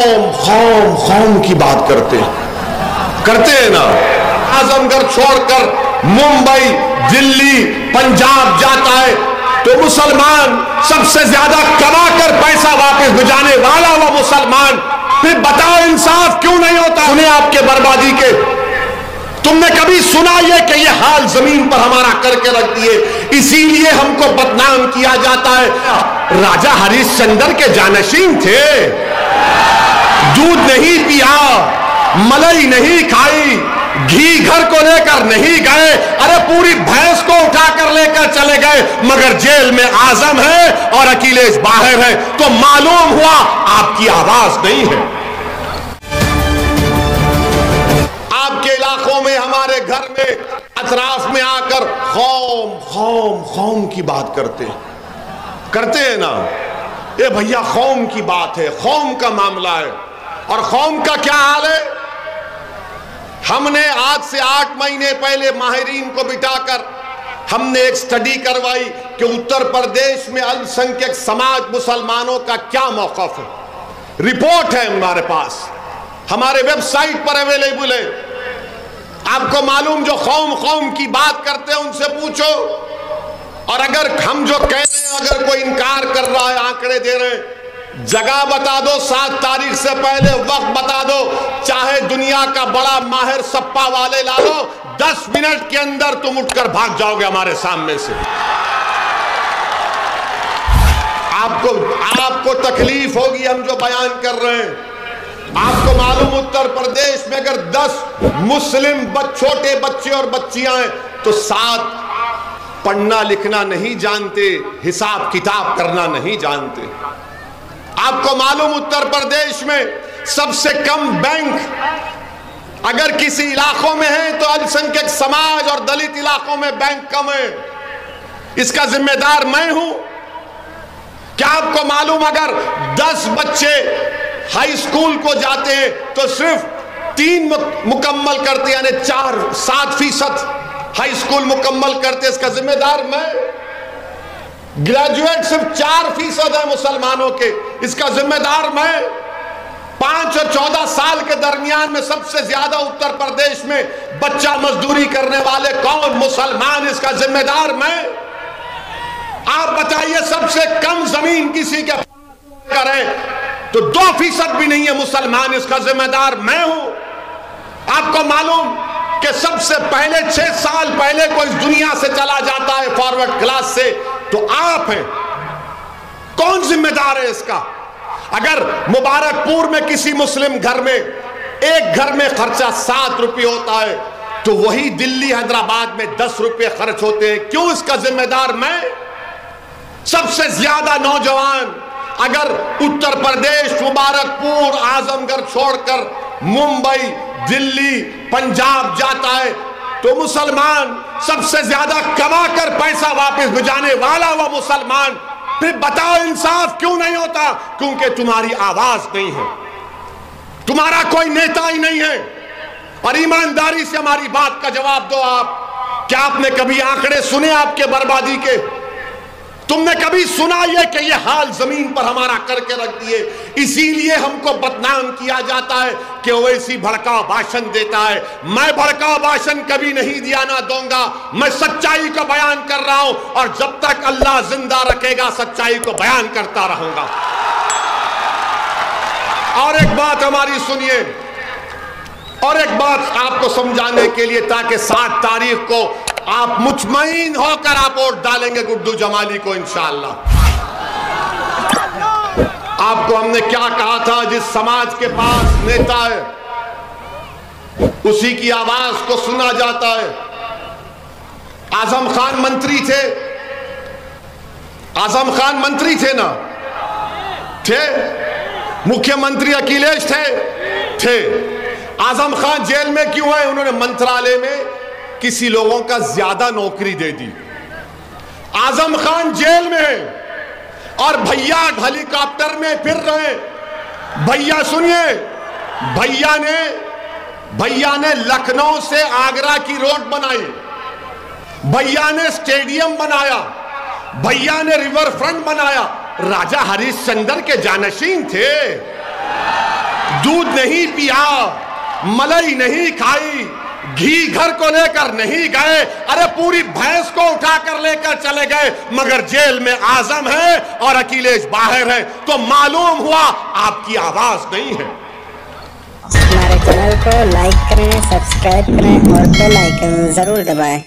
खौम खौम खौम की बात करते हैं ना। आजमगढ़ छोड़कर मुंबई, दिल्ली, पंजाब जाता है तो मुसलमान सबसे ज्यादा कमाकर पैसा वापस भिजाने वाला वो मुसलमान, फिर बताओ इंसाफ क्यों नहीं होता? सुने आपके बर्बादी के, तुमने कभी सुना ये कि ये हाल जमीन पर हमारा करके रख दिए, इसीलिए हमको बदनाम किया जाता है। राजा हरिश्चंद्र के जानशीन थे, दूध नहीं पिया, मलाई नहीं खाई, घी घर को लेकर नहीं गए, अरे पूरी भैंस को उठाकर लेकर चले गए, मगर जेल में आजम है और अखिलेश बाहर है, तो मालूम हुआ आपकी आवाज नहीं है। आपके इलाकों में, हमारे घर में, अतराफ में आकर खौम खौम खौम की बात करते हैं ना। ये भैया खौम की बात है, खौम का मामला है। और खौम का क्या हाल है? हमने आज से 8 महीने पहले माहिरीन को बिठाकर हमने एक स्टडी करवाई कि उत्तर प्रदेश में अल्पसंख्यक समाज मुसलमानों का क्या मौक़िफ़ है। रिपोर्ट है हमारे पास, हमारे वेबसाइट पर अवेलेबल है। आपको मालूम, जो खौम खौम की बात करते हैं उनसे पूछो, और अगर हम जो कह रहे हैं, अगर कोई इनकार कर रहा है, आंकड़े दे रहे हैं, जगह बता दो, 7 तारीख से पहले वक्त बता दो, चाहे दुनिया का बड़ा माहिर सप्पा वाले ला लो, 10 मिनट के अंदर तुम उठकर भाग जाओगे हमारे सामने से। आपको तकलीफ होगी हम जो बयान कर रहे हैं। आपको मालूम, उत्तर प्रदेश में अगर 10 मुस्लिम छोटे बच्चे और बच्चियां हैं तो 7 पढ़ना लिखना नहीं जानते, हिसाब किताब करना नहीं जानते। आपको मालूम, उत्तर प्रदेश में सबसे कम बैंक अगर किसी इलाकों में है तो अल्पसंख्यक समाज और दलित इलाकों में बैंक कम है। इसका जिम्मेदार मैं हूं। क्या आपको मालूम, अगर 10 बच्चे हाई स्कूल को जाते हैं तो सिर्फ 3 मुकम्मल करते, यानी 7% हाई स्कूल मुकम्मल करते, इसका जिम्मेदार मैं। ग्रेजुएट सिर्फ 4% है मुसलमानों के, इसका जिम्मेदार मैं। 5 और 14 साल के दरमियान में सबसे ज्यादा उत्तर प्रदेश में बच्चा मजदूरी करने वाले कौन? मुसलमान, इसका जिम्मेदार मैं। आप बताइए, सबसे कम जमीन किसी के करें तो 2% भी नहीं है मुसलमान, इसका जिम्मेदार मैं हूं। आपको मालूम कि सबसे पहले 6 साल पहले कोई दुनिया से चला जाता है फॉरवर्ड क्लास से तो आप हैं। कौन जिम्मेदार है इसका? अगर मुबारकपुर में किसी मुस्लिम घर में, एक घर में खर्चा 7 रुपये होता है तो वही दिल्ली हैदराबाद में 10 रुपये खर्च होते हैं। क्यों? इसका जिम्मेदार मैं। सबसे ज्यादा नौजवान अगर उत्तर प्रदेश, मुबारकपुर, आजमगढ़ छोड़कर मुंबई, दिल्ली, पंजाब जाता है तो मुसलमान सबसे ज्यादा कमाकर पैसा वापस भिजाने वाला वो मुसलमान, फिर बताओ इंसाफ क्यों नहीं होता? क्योंकि तुम्हारी आवाज नहीं है, तुम्हारा कोई नेता ही नहीं है। और ईमानदारी से हमारी बात का जवाब दो आप। क्या आपने कभी आंकड़े सुने आपके बर्बादी के? तुमने कभी सुना ये कि ये हाल जमीन पर हमारा करके रख दिए, इसीलिए हमको बदनाम किया जाता है कि ओवैसी भड़काऊ भाषण देता है। मैं भड़काऊ भाषण कभी नहीं दिया, ना दूंगा। मैं सच्चाई को बयान कर रहा हूं और जब तक अल्लाह जिंदा रखेगा सच्चाई को बयान करता रहूंगा। और एक बात हमारी सुनिए, और एक बात आपको समझाने के लिए, ताकि 7 तारीख को आप मुतमईन होकर आप वोट डालेंगे गुड्डू जमाली को इंशाअल्लाह। आपको हमने क्या कहा था? जिस समाज के पास नेता है उसी की आवाज को सुना जाता है। आजम खान मंत्री थे, आजम खान मंत्री थे ना? थे। मुख्यमंत्री अखिलेश थे। आजम खान जेल में क्यों है? उन्होंने मंत्रालय में किसी लोगों का ज्यादा नौकरी दे दी। आजम खान जेल में है और भैया हेलीकॉप्टर में फिर रहे। भैया सुनिए, भैया ने लखनऊ से आगरा की रोड बनाई, भैया ने स्टेडियम बनाया, भैया ने रिवर फ्रंट बनाया। राजा हरिश्चंद्र के जानशीन थे। दूध नहीं पिया, मलाई नहीं खाई, घी घर को लेकर नहीं गए, अरे पूरी भैंस को उठाकर लेकर चले गए, मगर जेल में आजम है और अखिलेश बाहर है, तो मालूम हुआ आपकी आवाज नहीं है। हमारे चैनल को लाइक करें, सब्सक्राइब करें और बेल आइकन जरूर दबाएं।